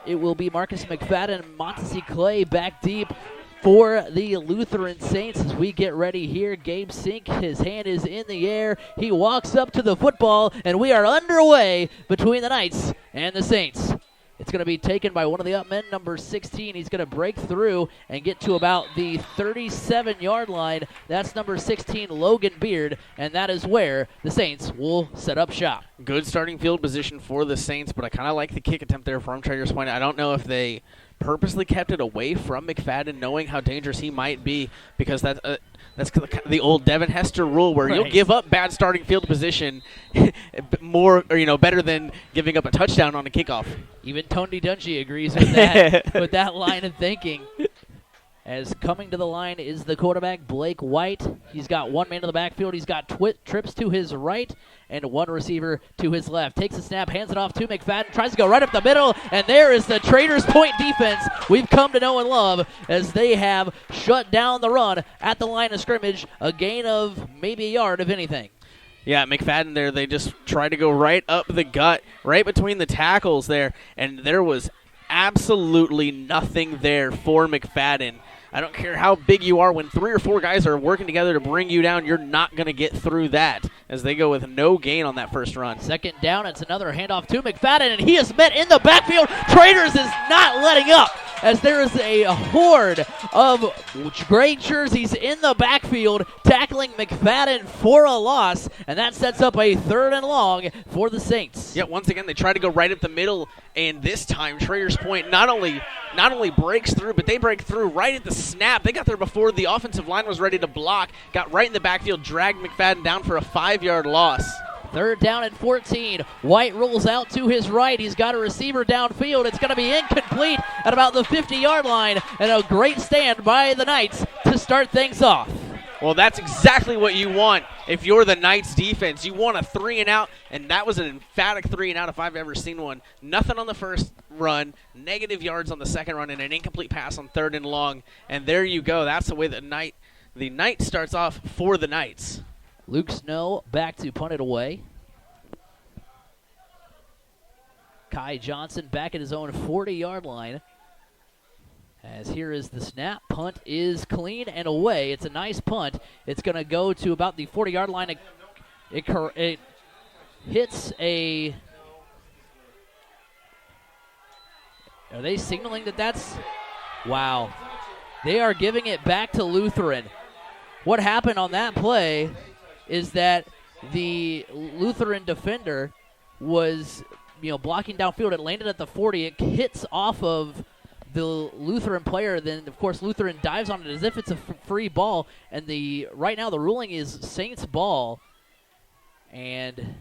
it will be Marcus McFadden and Montesee Clay back deep for the Lutheran Saints as we get ready here. Gabe Sink, his hand is in the air. He walks up to the football, and we are underway between the Knights and the Saints. It's going to be taken by one of the up men, number 16. He's going to break through and get to about the 37-yard line. That's number 16, Logan Beard, and that is where the Saints will set up shop. Good starting field position for the Saints, but I kind of like the kick attempt there from Traders Point. I don't know if they purposely kept it away from McFadden, knowing how dangerous he might be, because that's the old Devin Hester rule where you'll give up bad starting field position more, or better than giving up a touchdown on a kickoff. Even Tony Dungy agrees with that with that line of thinking. As coming to the line is the quarterback, Blake White. He's got one man in the backfield. He's got trips to his right and one receiver to his left. Takes a snap, hands it off to McFadden, tries to go right up the middle, and there is the Traders Point defense we've come to know and love as they have shut down the run at the line of scrimmage, a gain of maybe a yard, if anything. Yeah, McFadden there, they just tried to go right up the gut, right between the tackles there, and there was absolutely nothing there for McFadden. I don't care how big you are. When 3 or 4 guys are working together to bring you down, you're not going to get through that as they go with no gain on that first run. Second down, it's another handoff to McFadden, and he is met in the backfield. Traders is not letting up as there is a horde of gray jerseys in the backfield tackling McFadden for a loss, and that sets up a 3rd and long for the Saints. Yeah, once again, they try to go right up the middle, and this time Traders Point not only breaks through, but they break through right at the snap. They got there before the offensive line was ready to block, got right in the backfield, dragged McFadden down for a 5-yard loss. 3rd down and 14. White rolls out to his right. He's got a receiver downfield. It's going to be incomplete at about the 50-yard line, and a great stand by the Knights to start things off. Well, that's exactly what you want if you're the Knights defense. You want a 3-and-out, and that was an emphatic 3-and-out if I've ever seen one. Nothing on the first run, negative yards on the second run, and an incomplete pass on 3rd and long. And there you go. That's the way the night starts off for the Knights. Luke Snow back to punt it away. Kai Johnson back at his own 40-yard line. As here is the snap. Punt is clean and away. It's a nice punt. It's going to go to about the 40-yard line. It hits a... Are they signaling that that's... Wow. They are giving it back to Lutheran. What happened on that play is that the Lutheran defender was, blocking downfield. It landed at the 40. It hits off of the Lutheran player. Then, of course, Lutheran dives on it as if it's a free ball. And right now the ruling is Saints ball. And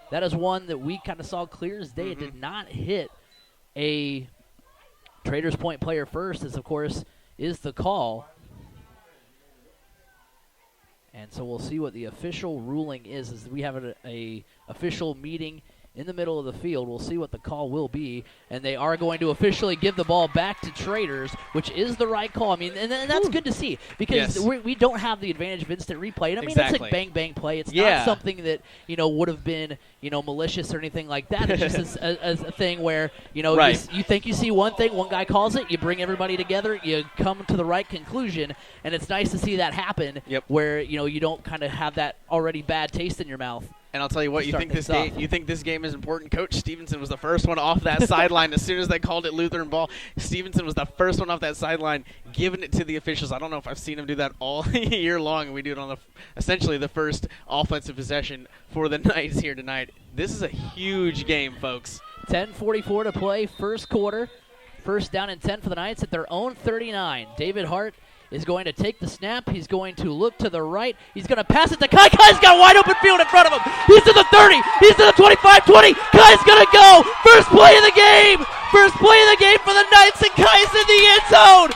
that is one that we kind of saw clear as day. It did not hit a Traders Point player first, as, of course, is the call. And so we'll see what the official ruling is. As we have a official meeting in the middle of the field. We'll see what the call will be. And they are going to officially give the ball back to Traders, which is the right call. I mean, and that's good to see because we don't have the advantage of instant replay. And I mean, it's a bang-bang play. It's not something that, would have been, malicious or anything like that. It's just a thing where, you think you see one thing, one guy calls it, you bring everybody together, you come to the right conclusion. And it's nice to see that happen where, you don't kind of have that already bad taste in your mouth. And I'll tell you what, you think this game is important. Coach Stevenson was the first one off that sideline as soon as they called it Lutheran ball. Stevenson was the first one off that sideline, giving it to the officials. I don't know if I've seen him do that all year long, and we do it on essentially the first offensive possession for the Knights here tonight. This is a huge game, folks. 10:44 to play, first quarter. First down and 10 for the Knights at their own 39. David Hart is going to take the snap. He's going to look to the right. He's going to pass it to Kai. Kai's got a wide open field in front of him. He's to the 30. He's to the 25, 20. Kai's going to go. First play of the game. First play of the game for the Knights, and Kai's in the end zone.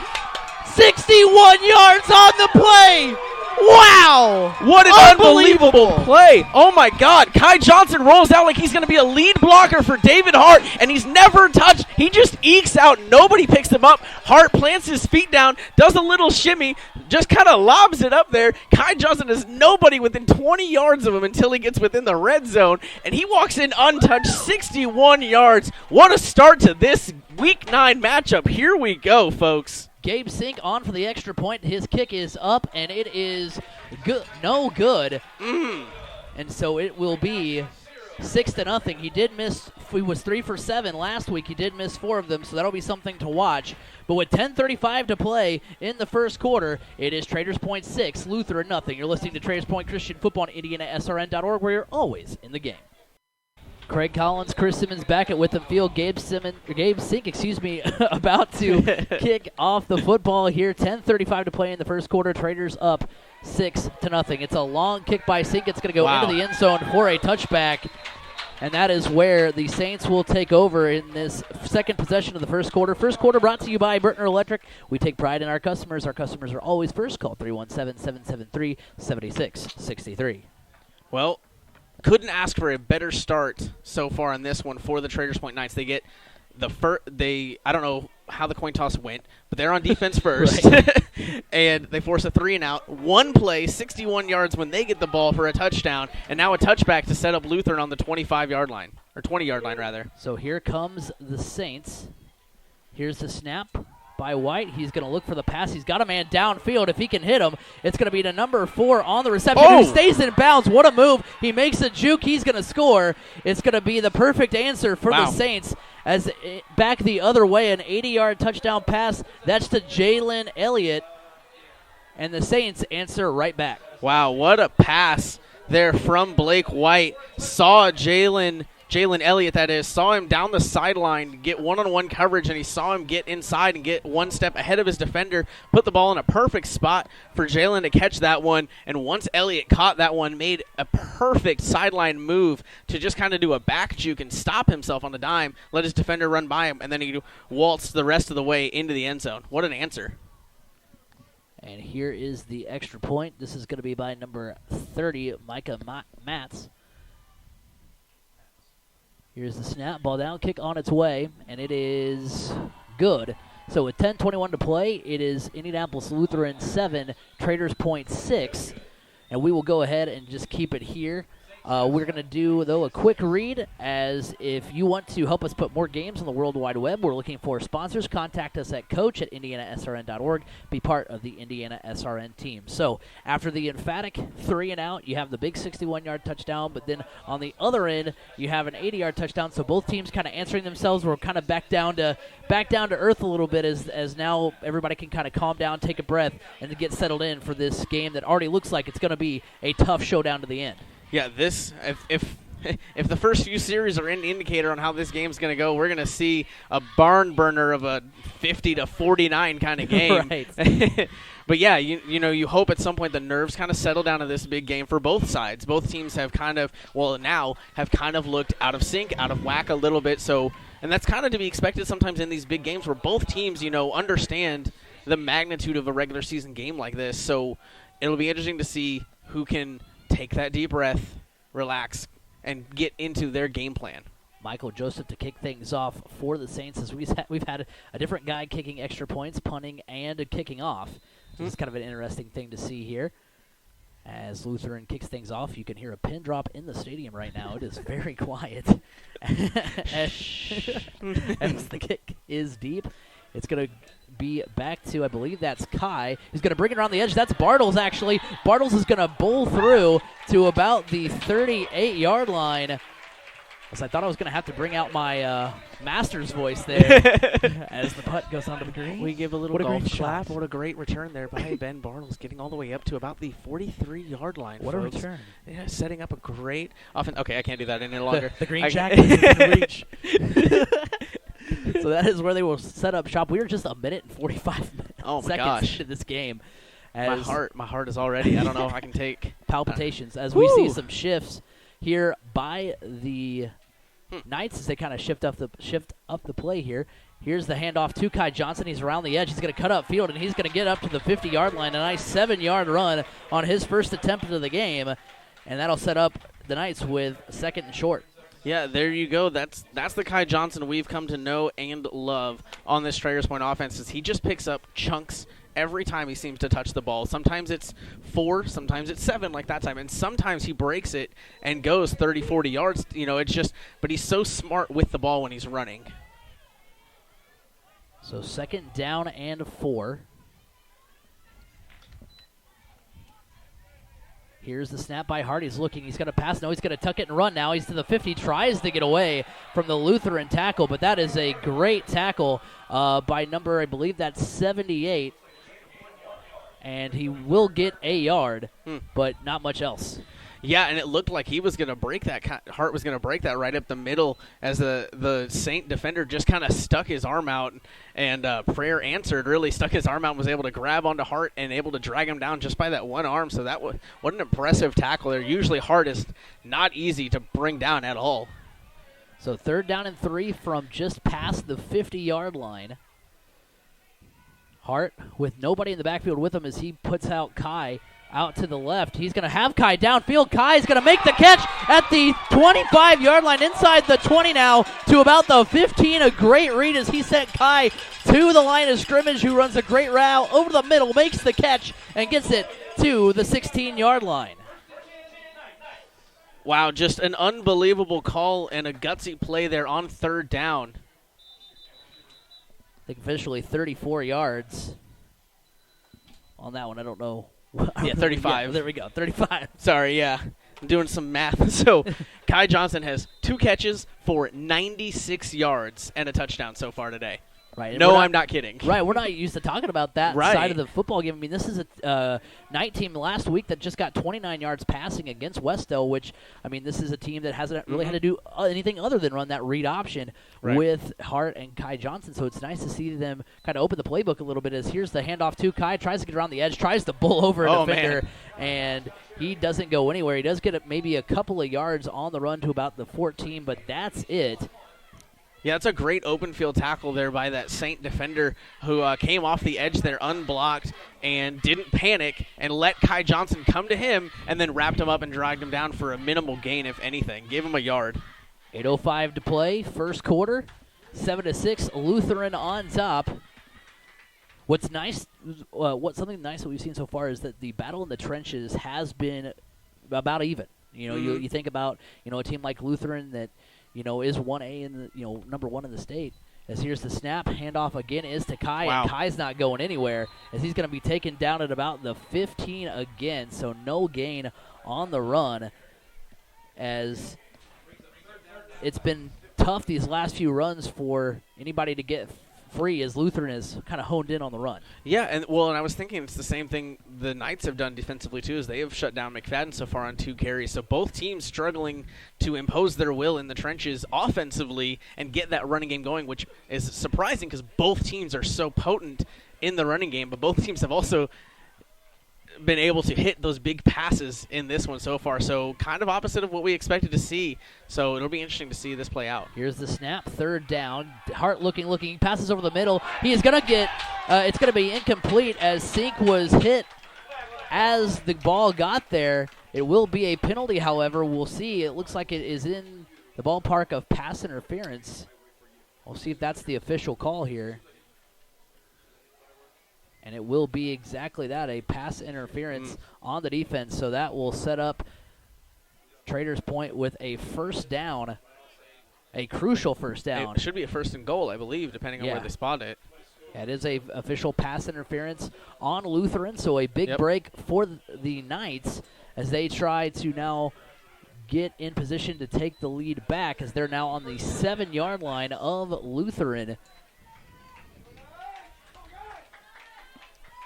61 yards on the play. Wow! What an unbelievable play. Oh, my God. Kai Johnson rolls out like he's going to be a lead blocker for David Hart, and he's never touched. He just ekes out. Nobody picks him up. Hart plants his feet down, does a little shimmy, just kind of lobs it up there. Kai Johnson has nobody within 20 yards of him until he gets within the red zone, and he walks in untouched, 61 yards. What a start to this Week 9 matchup. Here we go, folks. Gabe Sink on for the extra point. His kick is up, and it is good. No good. And so it will be 6-0. He did miss. He was 3 for 7 last week. He did miss 4 of them, so that'll be something to watch. But with 10:35 to play in the first quarter, it is Traders Point 6, Lutheran nothing. You're listening to Traders Point Christian Football on IndianaSRN.org, where you're always in the game. Craig Collins, Chris Simmons back at Witham Field. Gabe Sink, about to kick off the football here. 10:35 to play in the first quarter. Traders up 6-0. It's a long kick by Sink. It's going to go into the end zone for a touchback. And that is where the Saints will take over in this second possession of the first quarter. First quarter brought to you by Burtner Electric. We take pride in our customers. Our customers are always first. Call 317-773-7663. Well, couldn't ask for a better start so far on this one for the Traders Point Knights. They get the first. I don't know how the coin toss went, but they're on defense first, and they force a 3-and-out. One play, 61 yards when they get the ball for a touchdown, and now a touchback to set up Lutheran on the 25-yard line, or 20-yard line rather. So here comes the Saints. Here's the snap by White. He's going to look for the pass. He's got a man downfield. If he can hit him, it's going to be to number 4 on the reception. Who stays in bounds. What a move. He makes a juke. He's going to score. It's going to be the perfect answer for the Saints. As back the other way, an 80-yard touchdown pass. That's to Jalen Elliott. And the Saints answer right back. Wow, what a pass there from Blake White. Saw Jalen Elliott, that is, saw him down the sideline get one-on-one coverage, and he saw him get inside and get one step ahead of his defender, put the ball in a perfect spot for Jalen to catch that one, and once Elliott caught that one, made a perfect sideline move to just kind of do a back juke and stop himself on the dime, let his defender run by him, and then he waltzed the rest of the way into the end zone. What an answer. And here is the extra point. This is going to be by number 30, Micah Matz. Here's the snap, ball down, kick on its way, and it is good. So with 10:21 to play, it is Indianapolis Lutheran 7, Traders Point 6, and we will go ahead and just keep it here. We're going to do, though, a quick read, as if you want to help us put more games on the World Wide Web, we're looking for sponsors. Contact us at coach@IndianaSRN.org. Be part of the IndianaSRN team. So after the emphatic 3-and-out, you have the big 61-yard touchdown, but then on the other end, you have an 80-yard touchdown. So both teams kind of answering themselves. We're kind of back down to earth a little bit, as now everybody can kind of calm down, take a breath, and then get settled in for this game that already looks like it's going to be a tough showdown to the end. Yeah, this if the first few series are any indicator on how this game's going to go, we're going to see a barn burner of a 50-49 kind of game. Right. But yeah, you hope at some point the nerves kind of settle down in this big game for both sides. Both teams have kind of looked out of sync, out of whack a little bit. So, and that's kind of to be expected sometimes in these big games where both teams, understand the magnitude of a regular season game like this. So it'll be interesting to see who can take that deep breath, relax, and get into their game plan. Michael Joseph to kick things off for the Saints, as we've had a different guy kicking extra points, punting, and kicking off. So it's kind of an interesting thing to see here. As Lutheran kicks things off, you can hear a pin drop in the stadium right now. It is very quiet as the kick is deep. It's going to be back to, I believe that's Kai. He's going to bring it around the edge. That's Bartles, actually. Bartles is going to bowl through to about the 38-yard line. So I thought I was going to have to bring out my master's voice there as the putt goes onto the green. We give a little golf clap. What a great return there by Ben Bartles, getting all the way up to about the 43-yard line. What folks. A return. Yeah, setting up a great offense. Okay, I can't do that any longer. The green jacket is in reach. So that is where they will set up shop. We are just a minute and 45 seconds into this game. My heart is already, I don't know if I can take palpitations as we see some shifts here by the Knights as they kind of shift up the play here. Here's the handoff to Kai Johnson. He's around the edge. He's going to cut up field, and he's going to get up to the 50-yard line. A nice 7-yard run on his first attempt of the game, and that'll set up the Knights with 2nd and short. Yeah, there you go. That's the Kai Johnson we've come to know and love on this Traders Point offense. Is he just picks up chunks every time he seems to touch the ball. Sometimes it's 4, sometimes it's 7 like that time, and sometimes he breaks it and goes 30, 40 yards. It's just, but he's so smart with the ball when he's running. So 2nd down and 4. Here's the snap by Hart. He's looking. He's going to pass. No, he's going to tuck it and run now. He's to the 50. Tries to get away from the Lutheran tackle, but that is a great tackle by number, I believe that's 78. And he will get a yard, but not much else. Yeah, and it looked like he was going to break that. Hart was going to break that right up the middle as the Saint defender just kind of stuck his arm out, and Prayer answered, really stuck his arm out and was able to grab onto Hart and able to drag him down just by that one arm. So that was what an impressive tackle there. Usually Hart is not easy to bring down at all. So 3rd down and 3 from just past the 50-yard line. Hart with nobody in the backfield with him as he puts out Kai out to the left. He's going to have Kai downfield. Kai is going to make the catch at the 25-yard line, inside the 20 now to about the 15. A great read as he sent Kai to the line of scrimmage, who runs a great route over the middle, makes the catch, and gets it to the 16-yard line. Wow, just an unbelievable call and a gutsy play there on 3rd down. I think officially 34 yards on that one. I don't know. Yeah, 35. Yeah, there we go, 35. Sorry, yeah. I'm doing some math. So Kai Johnson has 2 catches for 96 yards and a touchdown so far today. Right. No, I'm not kidding. Right, we're not used to talking about that Right. side of the football game. I mean, this is a night team last week that just got 29 yards passing against Westdale, which, I mean, this is a team that hasn't really had to do anything other than run that read option with Hart and Kai Johnson. So it's nice to see them kind of open the playbook a little bit. As here's the handoff to Kai, tries to get around the edge, tries to bull over a defender, and he doesn't go anywhere. He does get maybe a couple of yards on the run to about the 14, but that's it. Yeah, it's a great open field tackle there by that Saint defender who came off the edge there unblocked and didn't panic and let Kai Johnson come to him and then wrapped him up and dragged him down for a minimal gain, if anything. Gave him a yard. 8:05 to play, first quarter, 7-6, Lutheran on top. What's nice, something nice that we've seen so far is that the battle in the trenches has been about even. You know, you think about a team like Lutheran that is 1A in the number 1 in the state. As here's the snap, handoff again is to Kai, and Kai's not going anywhere as he's going to be taken down at about the 15 again. So no gain on the run, as it's been tough these last few runs for anybody to get free, as Lutheran is kind of honed in on the run. Yeah, and I was thinking it's the same thing the Knights have done defensively too, as they have shut down McFadden so far on 2 carries. So both teams struggling to impose their will in the trenches offensively and get that running game going, which is surprising because both teams are so potent in the running game, but both teams have also been able to hit those big passes in this one so far. So kind of opposite of what we expected to see. So it'll be interesting to see this play out. Here's the snap, 3rd down. Hart looking, he passes over the middle. He is going to get, it's going to be incomplete as Sink was hit as the ball got there. It will be a penalty, however. We'll see. It looks like it is in the ballpark of pass interference. We'll see if that's the official call here. And it will be exactly that, a pass interference on the defense. So that will set up Traders Point with a first down, a crucial first down. It should be a 1st and goal, I believe, depending on where they spot it. Yeah, it is a official pass interference on Lutheran, so a big break for the Knights as they try to now get in position to take the lead back, as they're now on the 7-yard line of Lutheran.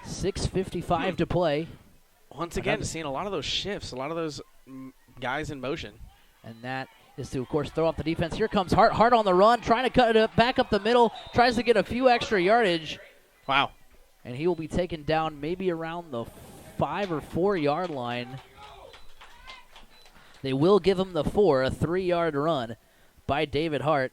6:55 to play. Once again, seeing a lot of those shifts, a lot of those guys in motion. And that is to, of course, throw off the defense. Here comes Hart. Hart on the run, trying to cut it up, back up the middle, tries to get a few extra yardage. Wow. And he will be taken down maybe around the 5 or 4-yard line. They will give him the 4, a 3-yard run. by David Hart.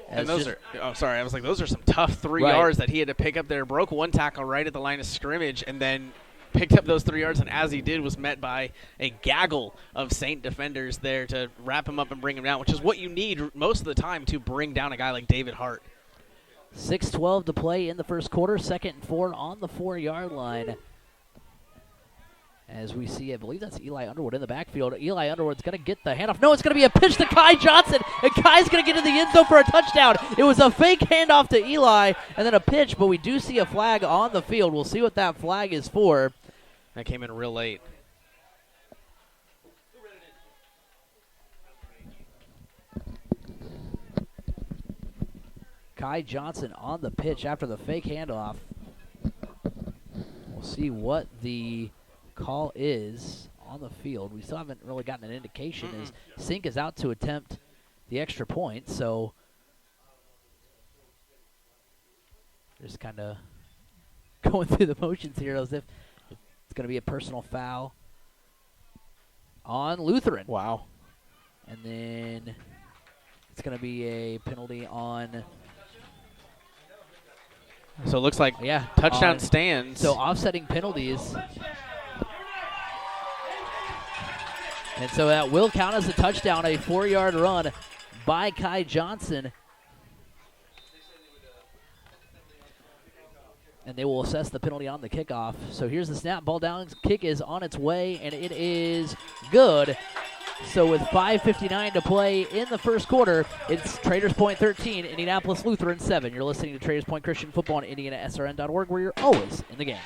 And those are some tough 3 yards that he had to pick up there. Broke one tackle right at the line of scrimmage and then picked up those 3 yards, and as he did was met by a gaggle of Saint defenders there to wrap him up and bring him down, which is what you need most of the time to bring down a guy like David Hart. 6:12 to play in the first quarter, 2nd and 4 on the 4-yard line. As we see, I believe that's Eli Underwood in the backfield. Eli Underwood's going to get the handoff. No, it's going to be a pitch to Kai Johnson, and Kai's going to get in the end zone for a touchdown. It was a fake handoff to Eli and then a pitch, but we do see a flag on the field. We'll see what that flag is for. That came in real late. Kai Johnson on the pitch after the fake handoff. We'll see what the call is on the field. We still haven't really gotten an indication as Sink is out to attempt the extra point, so just kind of going through the motions here as if it's going to be a personal foul on Lutheran. Wow. And then it's going to be a penalty on... So it looks like touchdown stands. So offsetting penalties. And so that will count as a touchdown, a 4-yard run by Kai Johnson. And they will assess the penalty on the kickoff. So here's the snap, ball down, kick is on its way, and it is good. So with 5:59 to play in the first quarter, it's Traders Point 13, Indianapolis Lutheran 7. You're listening to Traders Point Christian Football on IndianaSRN.org, where you're always in the game.